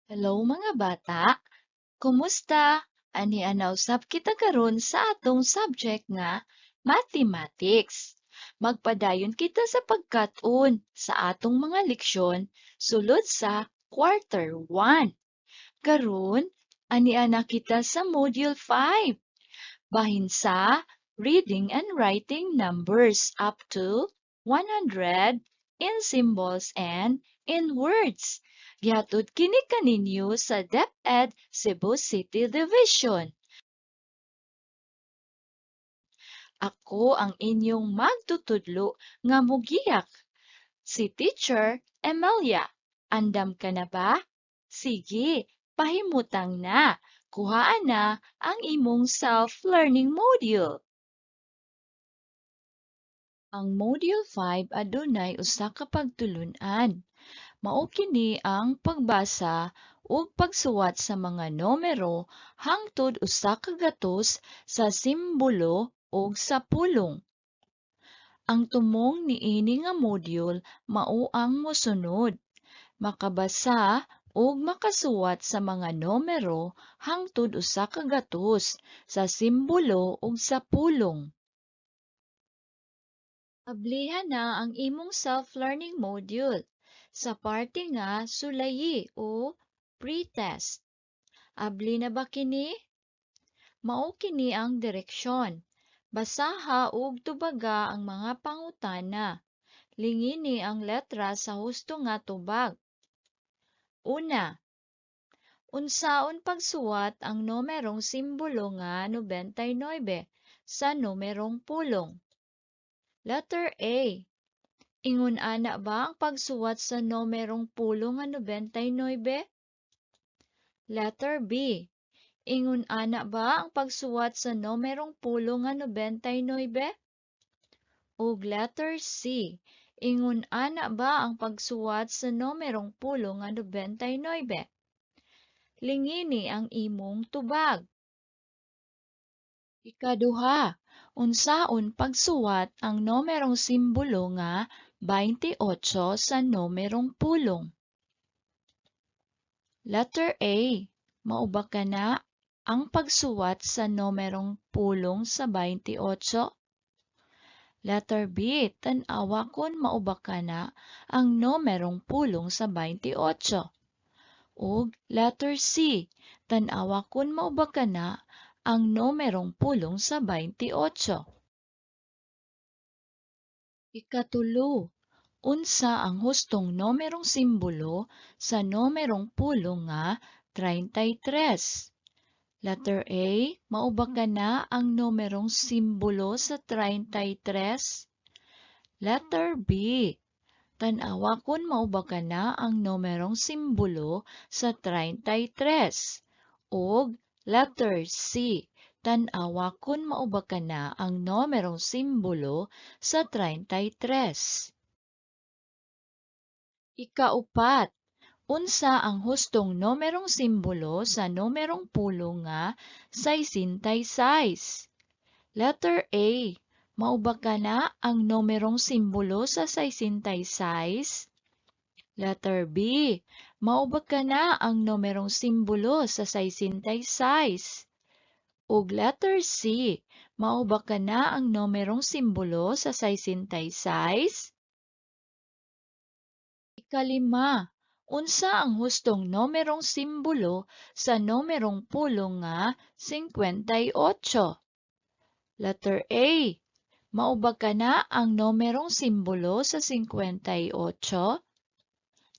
Hello mga bata, kumusta? Ani usab kita karon sa atong subject nga mathematics. Magpadayon kita sa pagkat-on sa atong mga leksyon sulod sa quarter 1. Karon ani kita sa module 5. Bahin sa reading and writing numbers up to 100 in symbols and in words. Gihatod kini kaninyo sa DepEd Cebu City Division. Ako ang inyong magtutudlo nga mugiyak, si Teacher Emilia. Andam ka na ba? Sige, pahimutang na. Kuhaan na ang imong self-learning module. Ang Module 5 adunay usa ka pagtulun-an. Mao kini ang pagbasa ug pagsuwat sa mga numero hangtod usa ka gatos sa simbolo ug sa pulong. Ang tumong niini nga module mao ang mosunod: makabasa ug makasuwat sa mga numero hangtod usa ka gatos sa simbolo ug sa pulong. Ablihan na ang imong self-learning module sa parte nga sulayi o pre-test. Abli na ba kini? Mao kini ang direksyon. Basaha ug tubaga ang mga pangutana. Lingini ang letra sa husto nga tubag. Una, unsaon pagsuwat ang numerong simbolo nga 99 sa numerong pulong? Letter A. Ingon ana ba ang pagsuwat sa numerong pulong nga 99? Letter B. Ingon ana ba ang pagsuwat sa numerong pulong nga 99? Ug letter C. Ingon ana ba ang pagsuwat sa numerong pulong nga 99? Lingini ang imong tubag. Ikaduha, unsaon pagsuwat ang numerong simbolo nga 28 sa numerong pulong? Letter A. Mao ba kana ang pagsuwat sa numerong pulong sa 28? Letter B. Tan-awa kon mao ba kana ang numerong pulong sa 28? Ug letter C. Tan-awa kon mao ba kana ang numerong pulong sa 28? Ikatulo, unsa ang hustong numerong simbolo sa numerong pulong nga 33? Letter A, mao ba kana ang numerong simbolo sa 33? Letter B, tan-awa kon mao ba kana ang numerong simbolo sa 33? Ug letter C, tan-awa kon mao ba kana ang numerong simbolo sa 33? Ikaupat, unsa ang hustong numerong simbolo sa numerong pulong nga 66? Letter A. Mao ba kana ang numerong simbolo sa 66? Letter B. Mao ba kana ang numerong simbolo sa 66? Ug letter C. Mao ba kana ang numerong simbolo sa 66? Ikalima, unsa ang hustong numerong simbolo sa numerong pulong nga 58? Letter A. Mao ba kana ang numerong simbolo sa 58?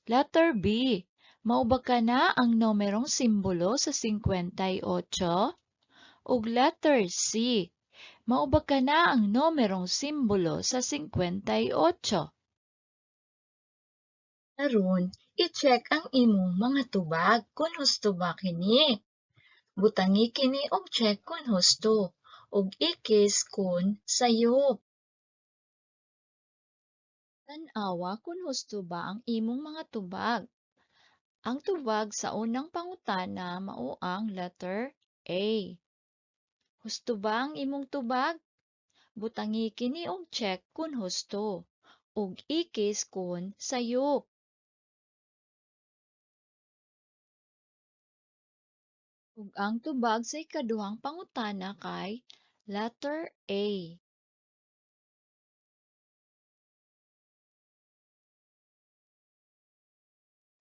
Letter B. Mao ba kana ang numerong simbolo sa 58? Ug letter C. Mao ba kana ang numerong simbolo sa 58? Karon, i-check ang imong mga tubag kung husto ba kini. Butangi kini og check kung husto ug ikis kung sayop. Tan-awa kung husto ba ang imong mga tubag. Ang tubag sa unang pangutana mao ang letter A. Husto ba ang imong tubag? Butangi kini og check kung husto ug ikis kung sayop. Ug ang tubag sa ikaduhang pangutana kay letter A.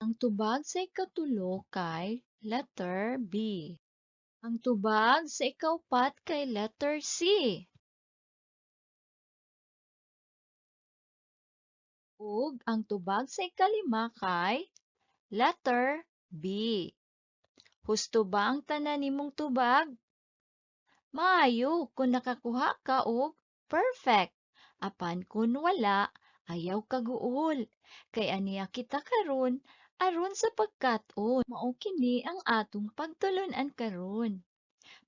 Ang tubag sa ikatulo kay letter B. Ang tubag sa ikaupat kay letter C. Ug ang tubag sa ikalima kay letter B. Husto ba ang tanan nimong tubag? Maayo kung nakakuha ka og perfect. Apan kung wala, ayaw kaguol. Kay aniya kita karon aron sa pagkat-on. Mao kini ang atong pagtulon-an karon.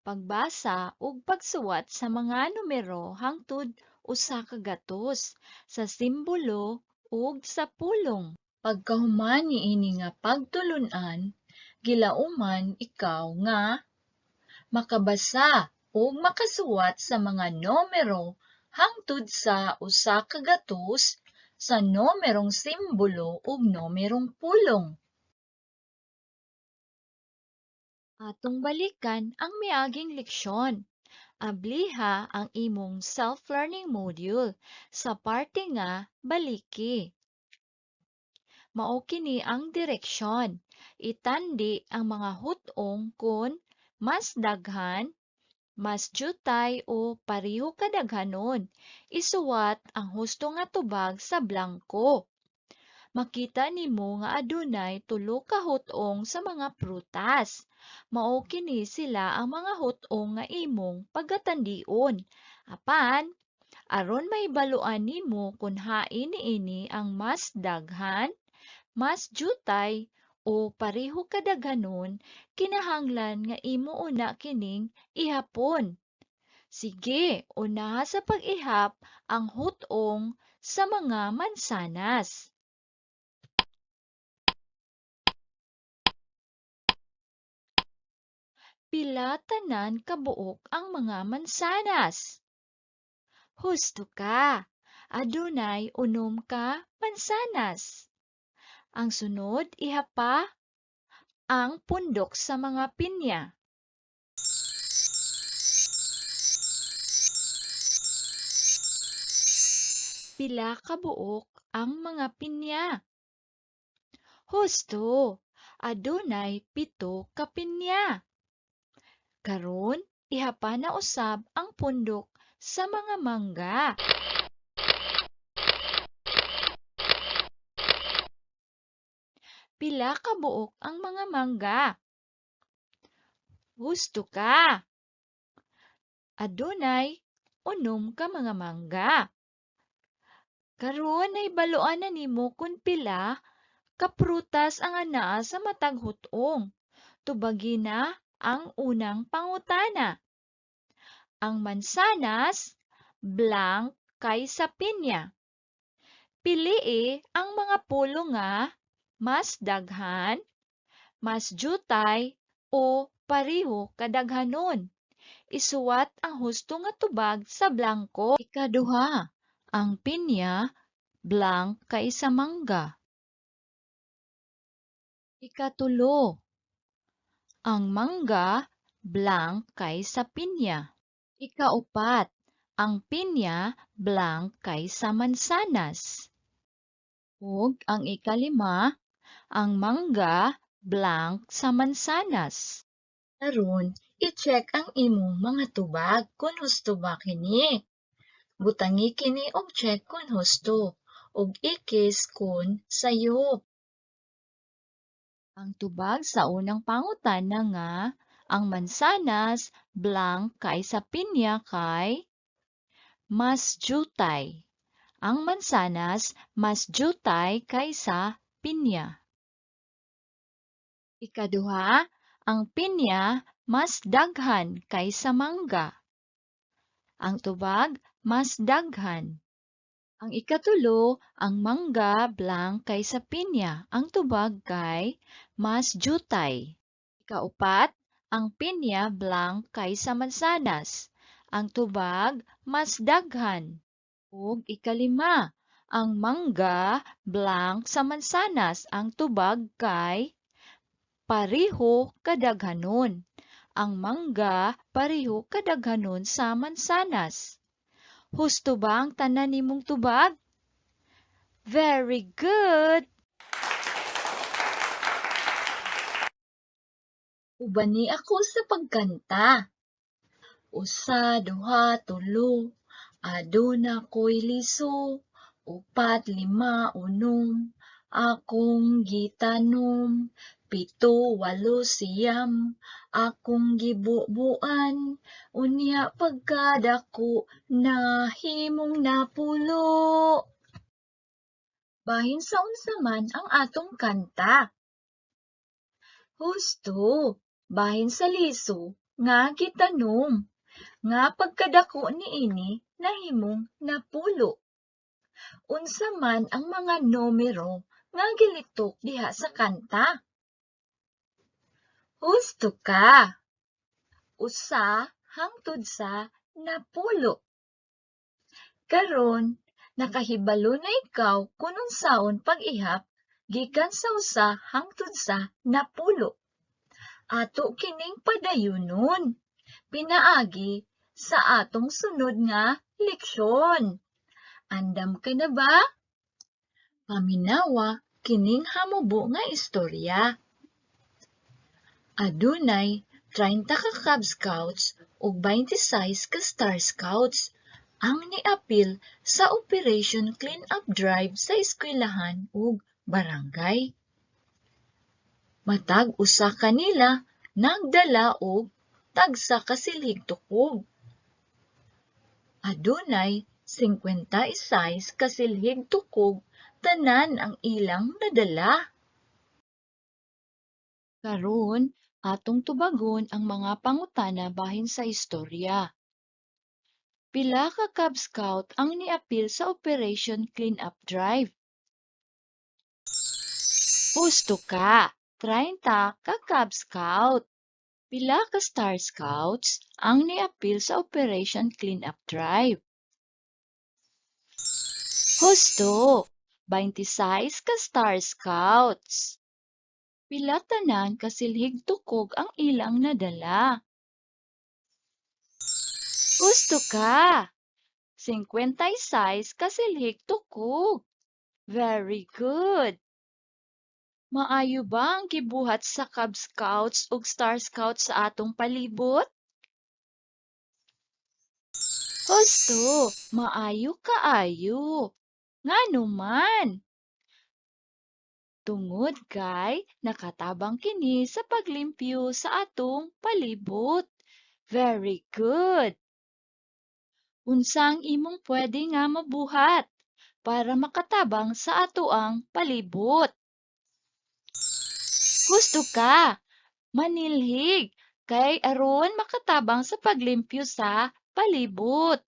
Pagbasa ug pagsuwat sa mga numero hangtod usa ka gatos sa simbolo ug sa pulong. Pagkahuman niini nga pagtulon-an, gilauman ikaw nga makabasa ug makasuwat sa mga numero hangtod sa usa ka gatos sa numerong simbolo ug numerong pulong. Atong balikan ang miaging leksyon. Abliha ang imong self-learning module sa parte nga baliki. Mao kini ang direksyon. Itandi ang mga hutong kun mas daghan, mas jutay o pareho kadaghanon. Isuwat ang husto nga tubag sa blanko. Makita nimo nga adunay tulo ka hutong sa mga prutas. Mao kini sila ang mga hutong nga imong pagatandion. Apan, aron mahibaluan nimo kung hain niini ang mas daghan, mas jutay o pareho kadaghanon, kinahanglan nga imo una kining ihapon. Sige, unaha sa pag-ihap ang hutong sa mga mansanas. Pila tanan kabuok ang mga mansanas? Husto ka. Adunay unom ka mansanas. Ang sunod, ihapa ang pundok sa mga pinya. Pila kabuok ang mga pinya? Husto. Adunay 7 ka pinya. Karon, ihapa na usab ang pundok sa mga mangga. Pila kabuok ang mga mangga? Husto ka. Adunay unom ka mga mangga. Karon ay baluan na nimo kung pila kaprutas ang anaa sa matag hutong. Tubagi na ang unang pangutana. Ang mansanas, blank kay sa pinya. Pilii ang mga pulo nga mas daghan, mas jutay o pareho kadaghanon. Isuwat ang husto nga tubag sa blanko. Ikaduha, ang pinya, blank kay sa mangga. Ikatulo, ang mangga, blank kay sa pinya. Ikaupat, ang pinya, blank kay sa mansanas. Ug ang ikalima, ang mangga, blank sa mansanas. Karon, i-check ang imong mga tubag kung husto ba kini. Butangi kini og check kung husto ug ikis kung sayop. Ang tubag sa unang pangutana nga ang mansanas blank kay sa pinya kay mas jutay. Ang mansanas mas jutay kaysa pinya. Ikaduha, ang pinya mas daghan kaysa mangga. Ang tubag mas daghan. Ang ikatulo, ang mangga blank kaysa pinya. Ang tubag kay mas jutay. Ikaupat, ang pinya blank kaysa mansanas. Ang tubag mas daghan. Ug ikalima, ang mangga blank sa mansanas. Ang tubag kay pareho kadaghanon. ang mangga pareho kadaghanon sa mansanas. Husto ba ang tanan nimong tubag? Very good! Ubani ako sa pagkanta. Usa, duha, tulo, aduna ko'y liso, upat, lima, unom, akong gitanom, pito, walo, siyam, akong gibubuan, unya pagkadako, nahimong napulo. Bahin sa unsa man ang atong kanta. Husto, bahin sa liso, nga gitanom. Nga pagkadako niini nahimong napulo. Unsa man ang mga numero nga gilitok diha sa kanta? Husto ka. Usa hangtod sa napulo. Karon, nakahibalo na ikaw kung unsaon pag-ihap gikan sa usa hangtod sa napulo. Ato kining padayunon. Pinaagi sa atong sunod nga leksyon. Andam ka na ba? Paminawa kining hamubo nga istorya. Adunay 30 ka Cub Scouts ug 26 ka Star Scouts ang niapil sa Operation Clean Up Drive sa eskwelahan ug barangay. Matag usa kanila nagdala og tagsa ka silhig tukog. Adunay 56 ka silhig tukog tanan ang ilang nadala. Karon, atong tubagon ang mga pangutana bahin sa istorya. Pila ka Cub Scout ang niapil sa Operation Clean Up Drive? Husto ka, 30 ka Cub Scout. Pila ka Star Scouts ang niapil sa Operation Clean Up Drive? Husto, 26 ka Star Scouts. Pila tanan ka silhig tukog ang ilang nadala? Husto ka, 56 ka silhig tukog. Very good. Maayo ba ang gibuhat sa Cub Scouts ug Star Scouts sa atong palibot? Husto, maayo kaayo. Ngano man? Tungod kay nakatabang kini sa paglimpyo sa atong palibot. Very good. Unsang imong pwede nga mabuhat para makatabang sa atoang palibot? Husto ka, manilhig kay aron makatabang sa paglimpyo sa palibot.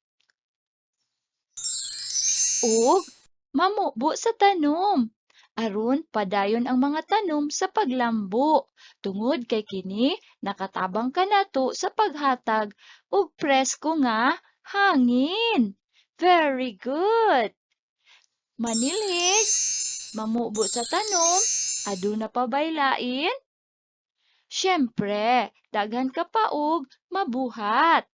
Ug mamubo sa tanom aron padayon ang mga tanom sa paglambo tungod kay kini nakatabang kanato sa paghatag og presko nga hangin. Very good. Manilhig, mamubo sa tanom, aduna pa bay lain? Syempre, daghan ka pa og mabuhat.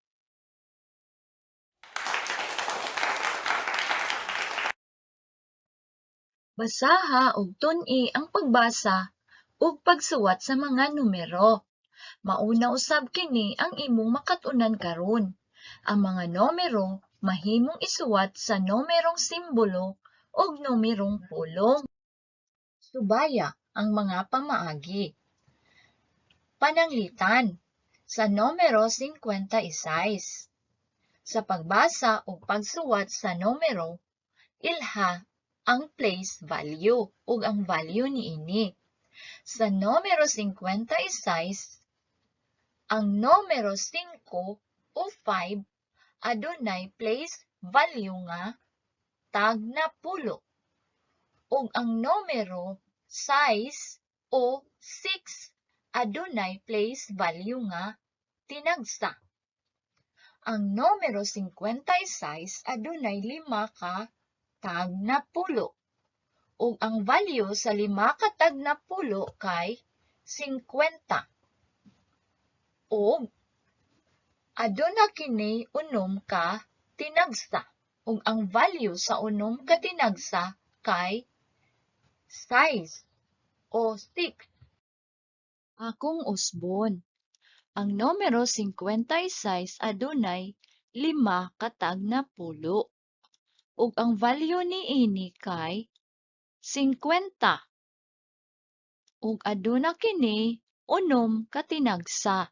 Basaha og tun-i ang pagbasa ug pagsuwat sa mga numero. Mauna usab kini ang imong makatunan karon. Ang mga numero mahimong isuwat sa numerong simbolo ug numerong pulong. Subaya ang mga pamaagi. Pananglitan sa numero 56. Sa pagbasa o pagsuwat sa numero, ilha ang place value ug ang value niini. Sa numero 56, ang numero 5 o 5 adunay place value nga tag na pulo ug ang numero 6 o 6 adunay place value nga tinagsa. Ang numero 56 adunay 5 ka tag na pulo ug ang value sa 5 ka tag na pulo kay 50. ug aduna kini unom ka tinagsa ug ang value sa unom ka tinagsa kay 6 o 6. Akong usbon. Ang numero 56 adunay 5 katag na pulo ug ang value niini kay 50 ug aduna kini unom ka tinagsa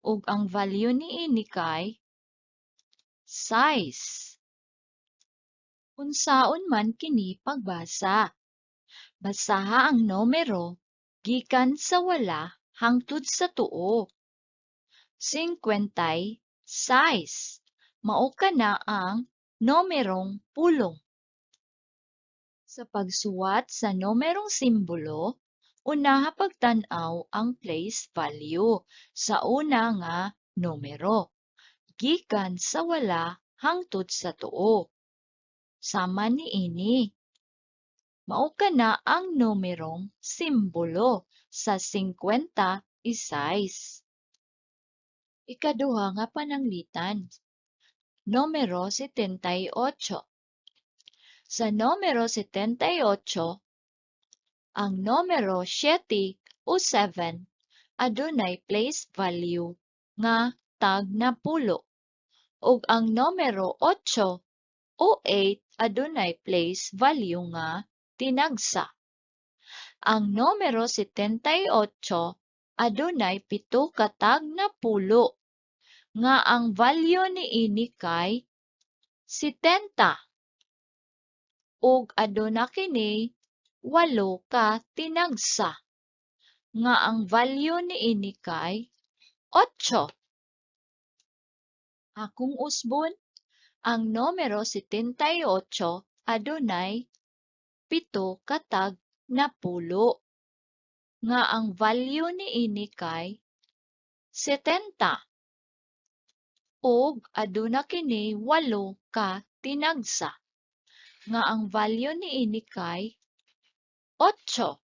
ug ang value niini kay 6. Unsaon man kini pagbasa? Basaha ang numero gikan sa wala hangtod sa tuo. 56. Mao kana ang numerong pulong. Sa pagsuwat sa numerong simbolo, unaha pagtan-aw ang place value sa una nga numero, gikan sa wala hangtod sa tuo. Sama niini. Mao kana ang numerong simbolo sa 56. Ikaduha nga pananglitan. Numero 78. Sa numero 78, ang numero 7 o 7 adunay place value nga tag na pulo ug ang numero 8 o 8 adunay place value nga tinagsa. Ang numero 78 adunay 7 ka tag na pulo nga ang value niini kay 70 ug aduna kini 8 ka tinagsa nga ang value niini kay 8. Akong usbon, ang numero 78 adunay 7 ka tag na pulo nga ang value niini kay 70 ug aduna kini 8 ka tinagsa nga ang value niini kay 8.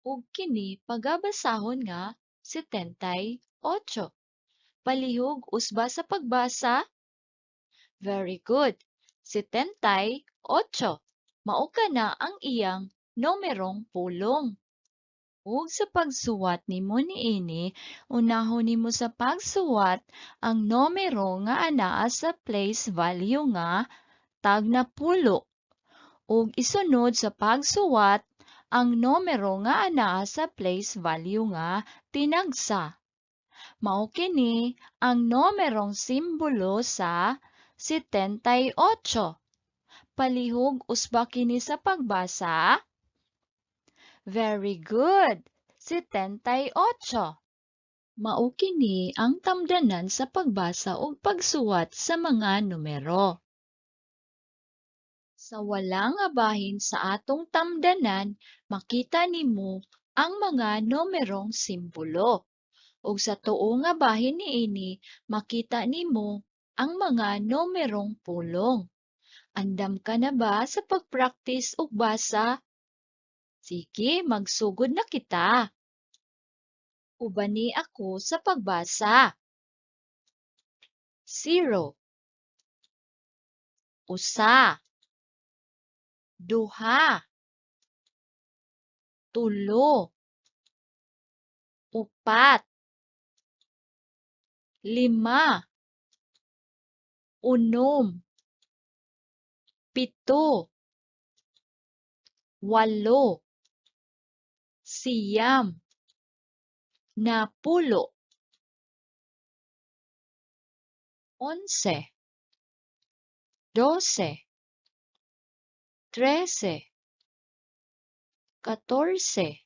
Ug kini pagabasahon nga 78. Palihog usba sa pagbasa? Very good. 78. Mao kana ang iyang numerong pulong. Ug sa pagsuwat nimo niini, unahon nimo sa pagsuwat ang numero nga anaa sa place value nga tag na pulo. Ug isunod sa pagsuwat ang numero nga anaa sa place value nga tinagsa. Mao kini ang numerong simbolo sa 78. Palihog usba kini sa pagbasa? Very good. 78. Mao kini ang tamdanan sa pagbasa ug pagsuwat sa mga numero. Sa wala nga bahin sa atong tamdanan, makita nimo ang mga numerong simbolo. Ug sa tuo nga bahin niini, makita nimo ang mga numerong pulong. Andam ka na ba sa pagpraktis og basa? Sige, magsugod na kita. Ubani ako sa pagbasa. 0, usa, duha, tulo, upat, lima, unom, pito, walo, siyam, napulo, 11, 12, 13, 14,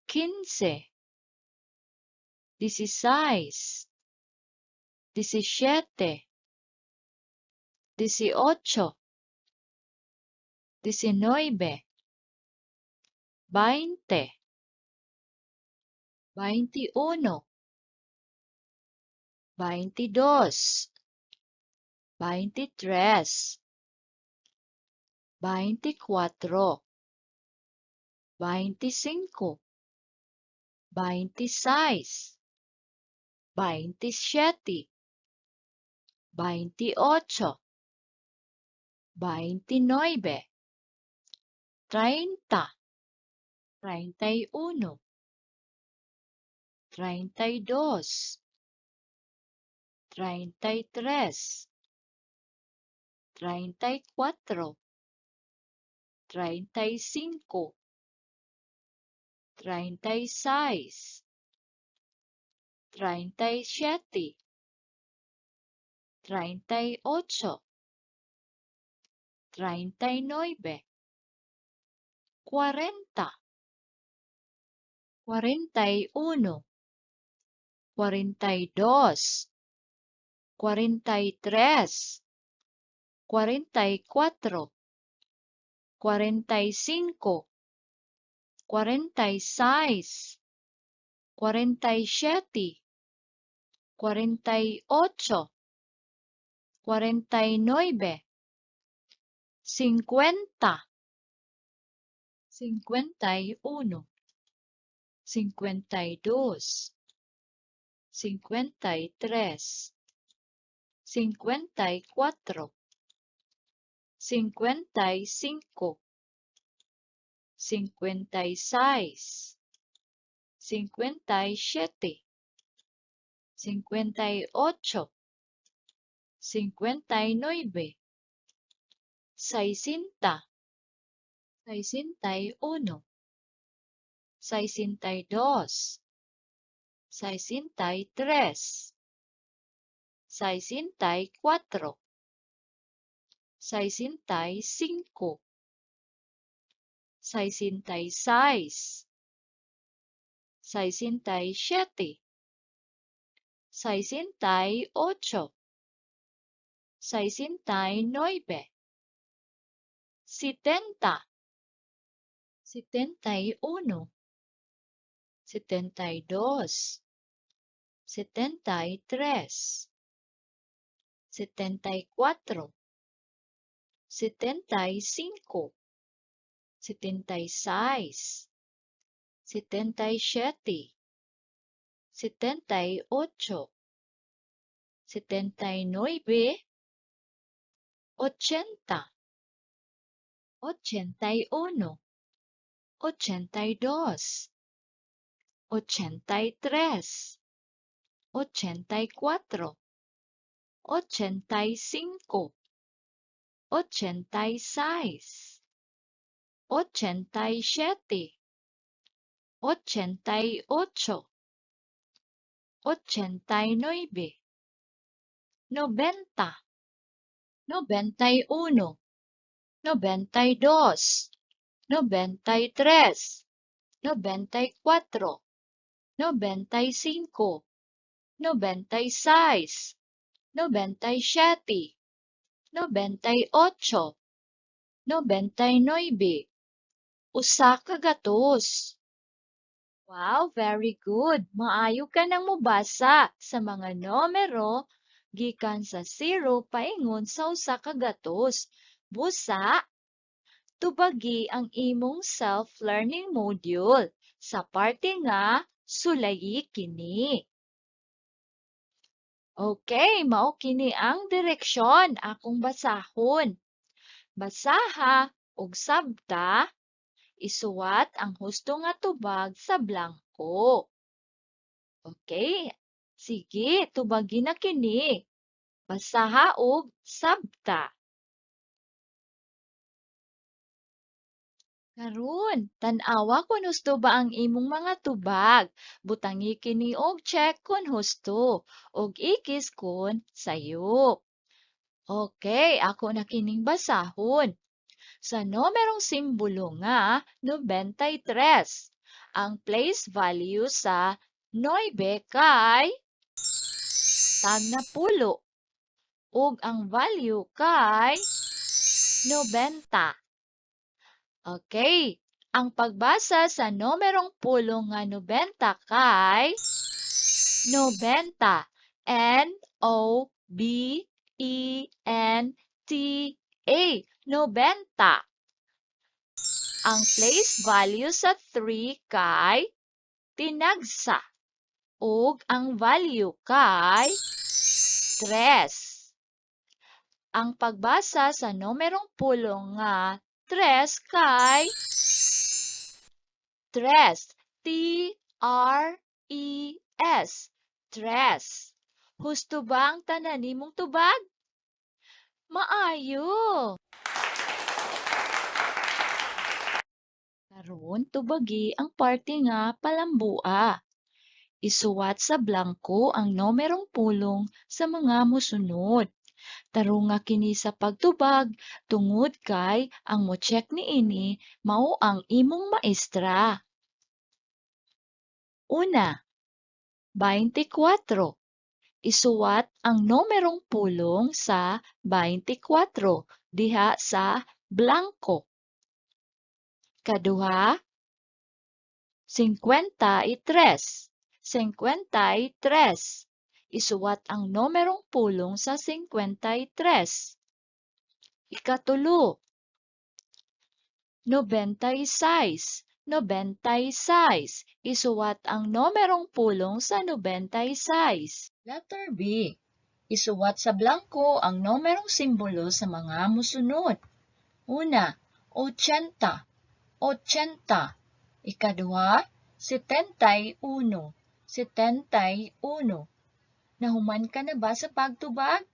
15, 16, 17, 18, 19, 20, 21, 22, 23, 24, 25, 26, 27, 28, 29, 30, 31, 32, 33, 34, 35, 36, 37, 38, 39, 40, 41, 42, 43, 44, 45, 46, 47, 48, 49, 50, 51, 52, 53, 54, 55, 56, 57, 58, 59, 60, 61, 62, 63, 64, 65, 66, 67, 68, 69, 70, 71, 72, 73, 74, 75, 76, 77, 78, 79, 80, 81, 82, 83, 84, 85, 86, 87, 88, 89, 90, 91, 92, 93, 94, 95, 96, 97, 98, 99, usa ka gatos. Wow, very good. Maayo ka nang mobasa sa mga numero gikan sa 0 paingon sa usa ka gatos. Busa, tubagi ang imong self-learning module sa parte nga sulayi kini. Okay, mao kini ang direksyon akong basahon. Basaha ug sabta, isuwat ang husto nga tubag sa blanko. Okay, sige, tubagi na kini. Basaha og sabta. Karon, tan-awa kung husto ba ang imong mga tubag. Butangi kini og check kung husto. Og ikis kung sayop. Okay, ako na kining basahon. Sa numerong simbolo nga 93, ang place value sa 9 kay tag na pulo ug ang value kay 90. Okay, ang pagbasa sa numerong pulo nga 90 kay 90. N-O-B-E-N-T-A. 90. Ang place value sa 3 kay tinagsa ug ang value kay 3. Ang pagbasa sa numerong pulong nga 3 kay 3. T-R-E-S. 3. Husto ba ang tanan nimong tubag? Maayo! Karon tubagi ang parte nga palambua. Isuwat sa blanko ang numerong pulong sa mga mosunod. Tarong nga kini sa pagtubag tungod kay ang mo-check niini mao ang imong maestra. Una, 24. Isuwat ang numerong pulong sa 24 diha sa blanko. Kaduha, 53. 53. Isuwat ang numerong pulong sa 53. Ikatulo, 96. 96. Isuwat ang numerong pulong sa 96. Letter B. Isuwat sa blanko ang numerong simbolo sa mga musunod. Una, 80. 80. Ikaduha, 71. 71. Nahuman ka na ba sa pagtubag?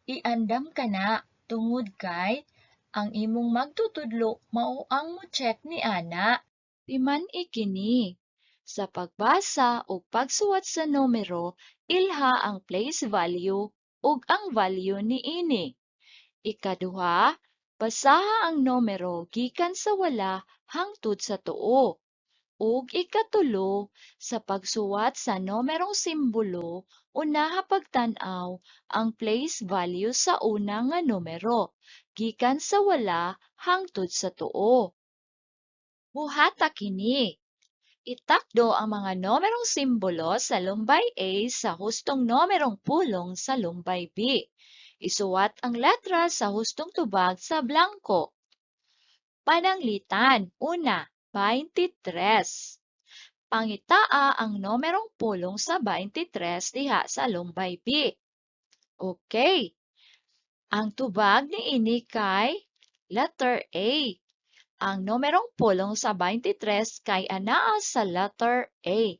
Iandam ka na tungod kay ang imong magtutudlo mao ang mo-check ni ana. Timan ikini. Sa pagbasa o pagsuwat sa numero, ilha ang place value ug ang value niini. Ikaduha, basaha ang numero gikan sa wala hangtod sa tuo. Ug ikatulo, sa pagsuwat sa numerong simbolo, unaha pagtan-aw ang place value sa una nga numero, gikan sa wala hangtod sa tuo. Buhata kini. Itakdo ang mga numerong simbolo sa lumbay A sa hustong numerong pulong sa lumbay B. Isuwat ang letra sa hustong tubag sa blanko. Pananglitan. Una, 23. Pangitaa ang numerong pulong sa 23 diha sa lumbay B. Okay. Ang tubag niini kay letter A. Ang numerong pulong sa 23 kay anaa sa letter A.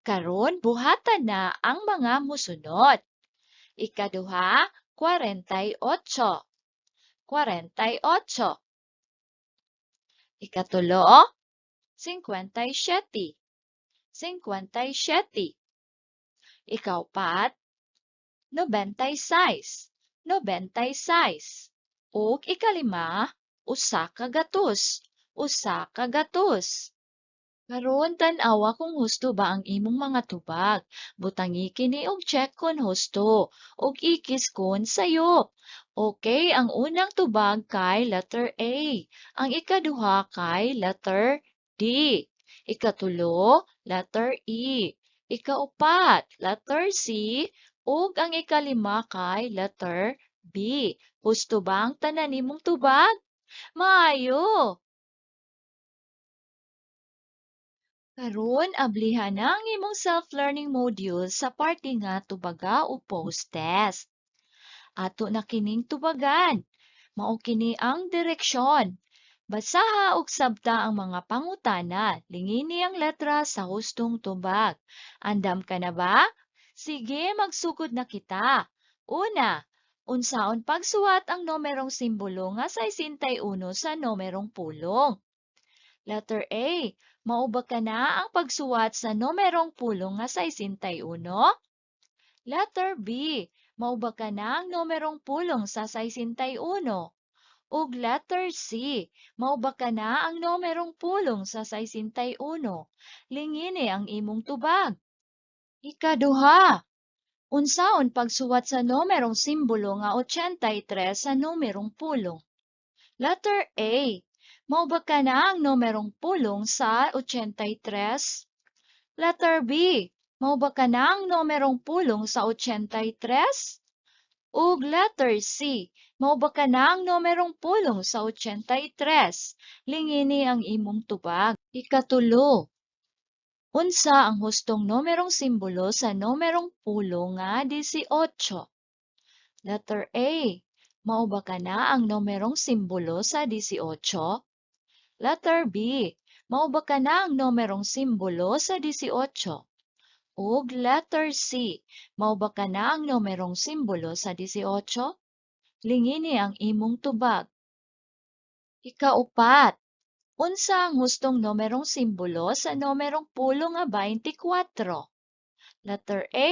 Karon buhatan na ang mga musunod. Ikaduha, 48. 48. Ikatulo, 57. 57. Ikaupat, 96. 96. Ug ikalima, usa ka gatos. Usa ka gatos. Karon tan-awa kung husto ba ang imong mga tubag. Butangi kini og check kon husto ug ikis kon sayo. Okay, ang unang tubag kay letter A. Ang ikaduha kay letter D. Ikatulo, letter E. Ikaupat, letter C. Ug ang ikalima kay letter B. Husto ba ang tanan nimong tubag? Maayo! Karon ablihan na ang imong self-learning module sa parte nga tubaga o post-test. Ato na kining tubagan. Mao kini ang direksyon. Basaha ug sabta ang mga pangutana. Lingini ang letra sa hustong tubag. Andam ka na ba? Sige, magsugod na kita. Una, unsaon pagsuwat ang numerong simbolo nga 61 sa numerong pulong? Letter A. Mao ba kana ang pagsuwat sa numerong pulong nga 61? Letter B. Mao ba kana ang numerong pulong sa 61? Ug letter C. Mao ba kana ang numerong pulong sa 61? Lingini ang imong tubag. Ikaduha. Unsaon pagsuwat sa numerong simbolo nga 83 sa numerong pulong? Letter A. Mao ba kana ang numerong pulong sa 83? Letter B. Mao ba kana ang numerong pulong sa 83? Ug letter C. Mao ba kana ang numerong pulong sa 83? Lingini ang imong tubag. Ikatulo. Unsa ang hustong numerong simbolo sa numerong 10 nga 18? Letter A. Mao ba kana ang numerong simbolo sa 18? Letter B. Mao ba kana ang numerong simbolo sa 18? Ug letter C. Mao ba kana ang numerong simbolo sa 18? Lingini ang imong tubag. Ikaupat. Unsa ang hustong numerong simbolo sa numerong 10 nga 24? Letter A.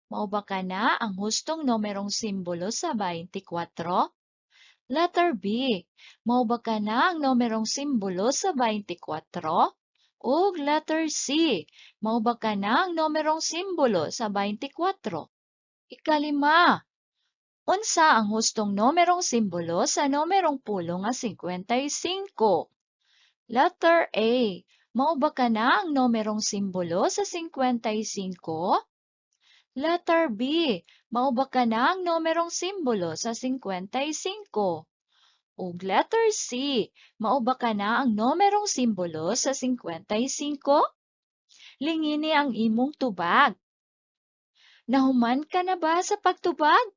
Mao ba kana ang hustong numerong simbolo sa 24? Letter B. Mao ba kana ang numerong simbolo sa 24? Ug letter C. Mao ba kana ang numerong simbolo sa 24? Ikalima. Unsa ang hustong numerong simbolo sa numerong 10 nga 55? Letter A. Mao ba kana ang numerong simbolo sa 55? Letter B. Mao ba kana ang numerong simbolo sa 55? Ug letter C. Mao ba kana ang numerong simbolo sa 55? Lingini ang imong tubag. Nahuman ka na ba sa pagtubag?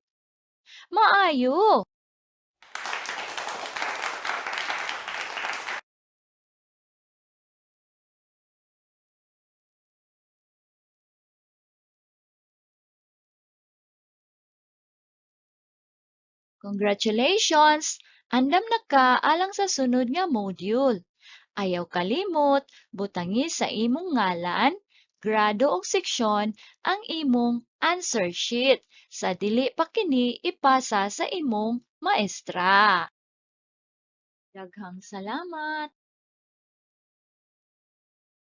Maayo! Congratulations! Andam na ka alang sa sunod nga module. Ayaw kalimot, butangi sa imong ngalan, grado ug seksyon ang imong answer sheet sa dili pa kini ipasa sa imong maestra. Daghang salamat!